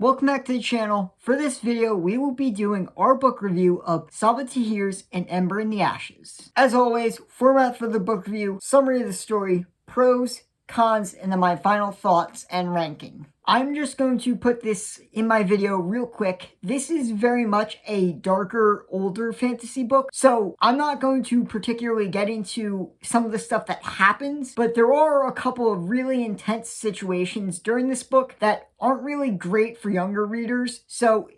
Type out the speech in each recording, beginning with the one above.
Welcome back to the channel. For this video, we will be doing our book review of Sabaa Tahir's An Ember in the Ashes. As always, format for the book review, summary of the story, pros, cons, and then my final thoughts and ranking. I'm just going to put this in my video real quick. This is very much a darker, older fantasy book, so I'm not going to particularly get into some of the stuff that happens, but there are a couple of really intense situations during this book that aren't really great for younger readers. So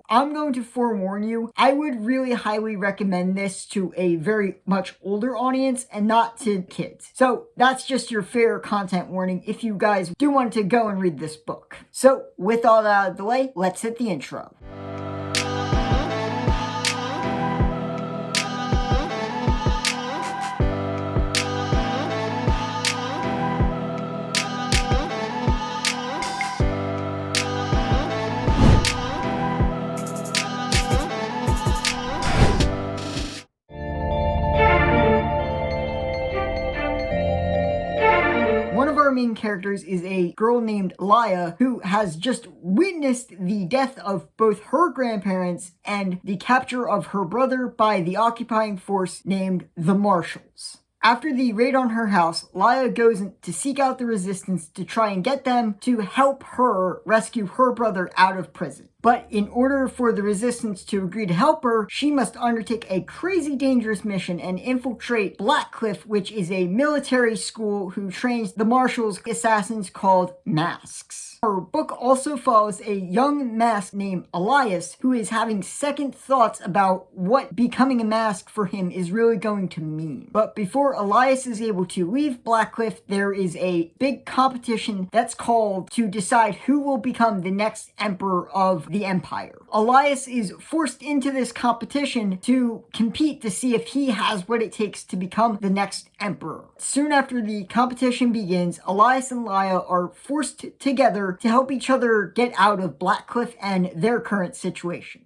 I'm going to forewarn you, I would really highly recommend this to a very much older audience and not to kids. So that's just your fair content warning if you guys do want to go and read this book. So with all that out of the way, let's hit the intro. One of our main characters is a girl named Laia who has just witnessed the death of both her grandparents and the capture of her brother by the occupying force named the Matrials. After the raid on her house, Laia goes to seek out the resistance to try and get them to help her rescue her brother out of prison. But in order for the resistance to agree to help her, she must undertake a crazy dangerous mission and infiltrate Blackcliff, which is a military school who trains the Matrials assassins called Masks. Her book also follows a young mask named Elias who is having second thoughts about what becoming a mask for him is really going to mean. But before Elias is able to leave Blackcliff, there is a big competition that's called to decide who will become the next emperor of the empire. Elias is forced into this competition to compete to see if he has what it takes to become the next emperor. Soon after the competition begins, Elias and Laia are forced together to help each other get out of Blackcliff and their current situation.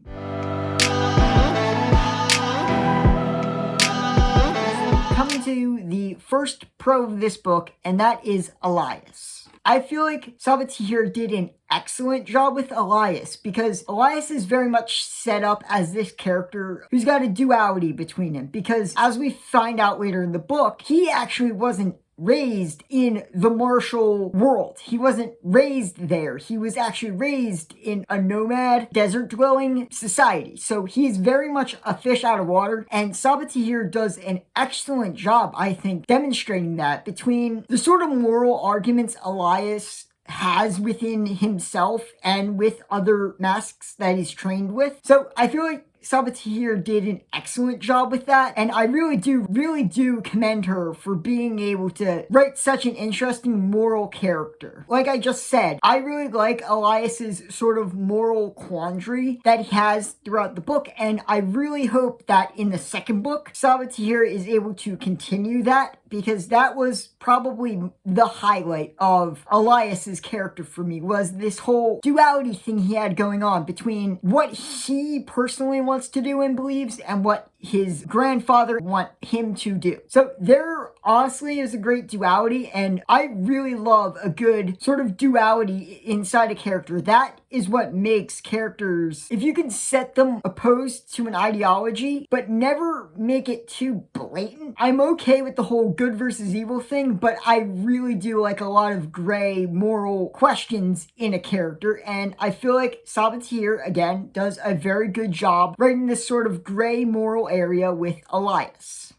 Coming to the first pro of this book, and that is Elias. I feel like Sabaa Tahir did an excellent job with Elias because Elias is very much set up as this character who's got a duality between him, because as we find out later in the book, he actually wasn't raised in the martial world. He wasn't raised there. He was actually raised in a nomad, desert-dwelling society. So he's very much a fish out of water, and Sabaa Tahir does an excellent job, I think, demonstrating that between the sort of moral arguments Elias has within himself and with other masks that he's trained with. So I feel like Sabaa Tahir did an excellent job with that, and I really do commend her for being able to write such an interesting moral character. Like I just said, I really like Elias's sort of moral quandary that he has throughout the book, and I really hope that in the second book, Sabaa Tahir is able to continue that, because that was probably the highlight of Elias's character for me, was this whole duality thing he had going on between what he personally wants to do and believes and what his grandfather want him to do. So there honestly is a great duality, and I really love a good sort of duality inside a character. That is what makes characters, if you can set them opposed to an ideology, but never make it too blatant. I'm okay with the whole good versus evil thing, but I really do like a lot of gray moral questions in a character, and I feel like Sabaa Tahir, again, does a very good job writing this sort of gray moral area with Elias.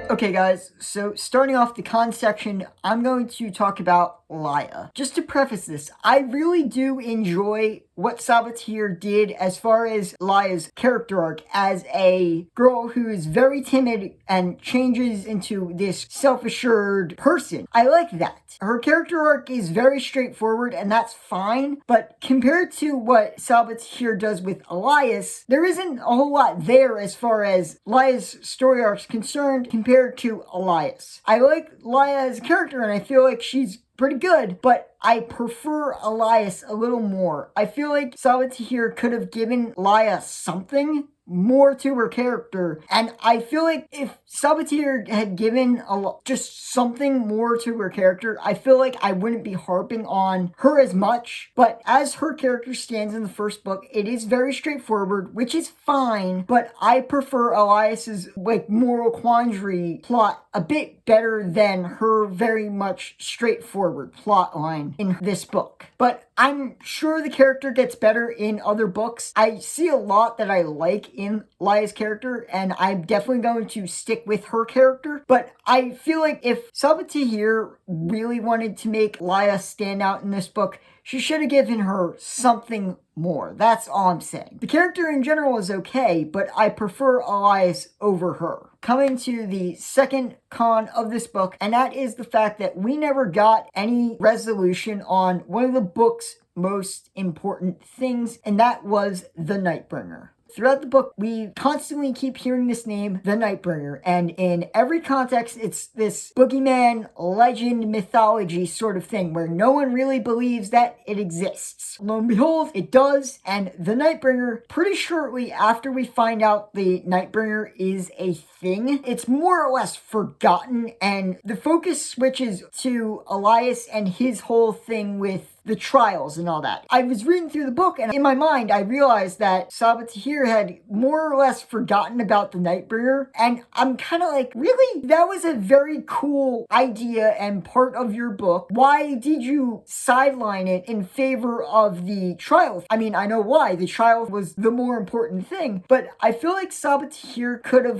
Okay guys, so starting off the con section, I'm going to talk about Laia. Just to preface this, I really do enjoy what Sabaa Tahir did as far as Laia's character arc as a girl who is very timid and changes into this self-assured person. I like that. Her character arc is very straightforward, and that's fine, but compared to what Sabaa Tahir does with Elias, there isn't a whole lot there as far as Laia's story arc is concerned compared to Elias. I like Laia as a character, and I feel like she's pretty good, but I prefer Elias a little more. I feel like Sabaa Tahir could have given Laia something more to her character. And I feel like if Sabatier had given just something more to her character, I feel like I wouldn't be harping on her as much. But as her character stands in the first book, it is very straightforward, which is fine, but I prefer Elias's moral quandary plot a bit better than her very much straightforward plot line in this book. But I'm sure the character gets better in other books. I see a lot that I like in Laia's character, and I'm definitely going to stick with her character. But I feel like if Sabatier really wanted to make Laia stand out in this book, she should have given her something more. That's all I'm saying. The character in general is okay, but I prefer Elias over her. Coming to the second con of this book, and that is the fact that we never got any resolution on one of the book's most important things, and that was the Nightbringer. Throughout the book, we constantly keep hearing this name, the Nightbringer, and in every context, it's this boogeyman, legend, mythology sort of thing where no one really believes that it exists. Lo and behold, it does, and the Nightbringer, pretty shortly after we find out the Nightbringer is a thing, it's more or less forgotten, and the focus switches to Elias and his whole thing with the trials and all that. I was reading through the book, and in my mind, I realized that Sabatier had more or less forgotten about the Nightbringer, and I'm kind of like, really? That was a very cool idea and part of your book. Why did you sideline it in favor of the trial? I mean, I know why. The trial was the more important thing, but I feel like Sabatier could have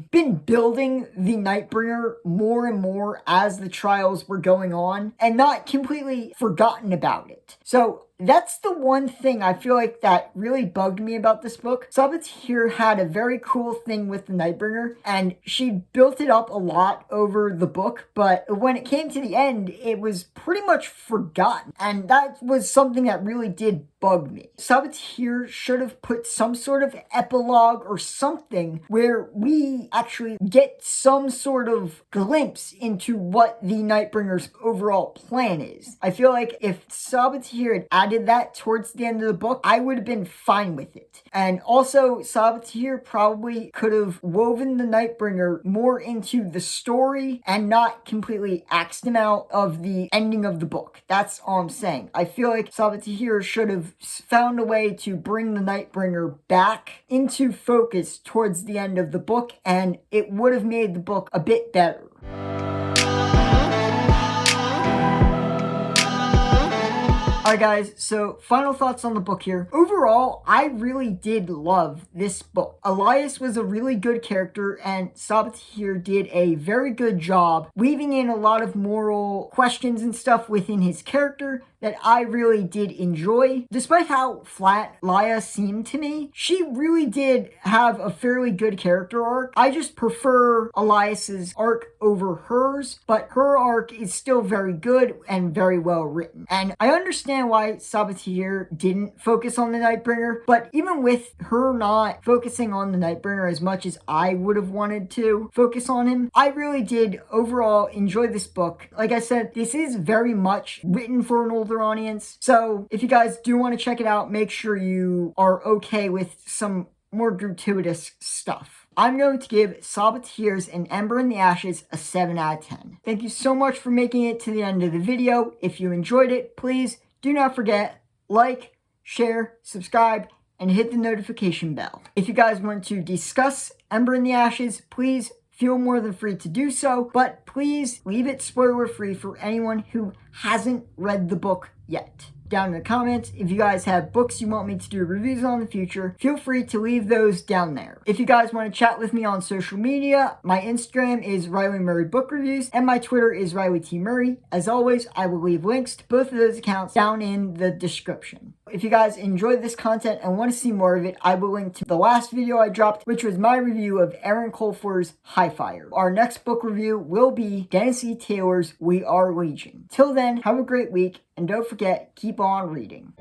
been building the Nightbringer more and more as the trials were going on, and not completely forgotten about it. So that's the one thing I feel like that really bugged me about this book. Sabatier had a very cool thing with the Nightbringer, and she built it up a lot over the book, but when it came to the end, it was pretty much forgotten, and that was something that really did bug me. Sabatier should have put some sort of epilogue or something where we actually get some sort of glimpse into what the Nightbringer's overall plan is. I feel like if Sabatier had added that towards the end of the book, I would have been fine with it. And also, Sabatier probably could have woven the Nightbringer more into the story and not completely axed him out of the ending of the book. That's all I'm saying. I feel like Sabatier should have found a way to bring the Nightbringer back into focus towards the end of the book, and it would have made the book a bit better. Alright guys, so final thoughts on the book here. Overall, I really did love this book. Elias was a really good character, and Sabatier did a very good job weaving in a lot of moral questions and stuff within his character that I really did enjoy. Despite how flat Laia seemed to me, she really did have a fairly good character arc. I just prefer Elias's arc over hers, but her arc is still very good and very well written. And I understand why Sabatier didn't focus on the Nightbringer, but even with her not focusing on the Nightbringer as much as I would have wanted to focus on him, I really did overall enjoy this book. Like I said, this is very much written for an older audience, so if you guys do want to check it out, make sure you are okay with some more gratuitous stuff. I'm going to give Sabatier's An Ember in the Ashes a 7 out of 10. Thank you so much for making it to the end of the video. If you enjoyed it, please do not forget, like, share, subscribe, and hit the notification bell. If you guys want to discuss Ember in the Ashes, please feel more than free to do so, but please leave it spoiler free for anyone who hasn't read the book yet. Down in the comments, if you guys have books you want me to do reviews on in the future, feel free to leave those down there. If you guys want to chat with me on social media, my Instagram is Riley Murray Book Reviews, and my Twitter is Riley T. Murray. As always, I will leave links to both of those accounts down in the description. If you guys enjoyed this content and want to see more of it, I will link to the last video I dropped, which was my review of Aaron Colfer's High Fire. Our next book review will be Dennis E. Taylor's We Are Legion. Till then, have a great week, and don't forget, keep on reading.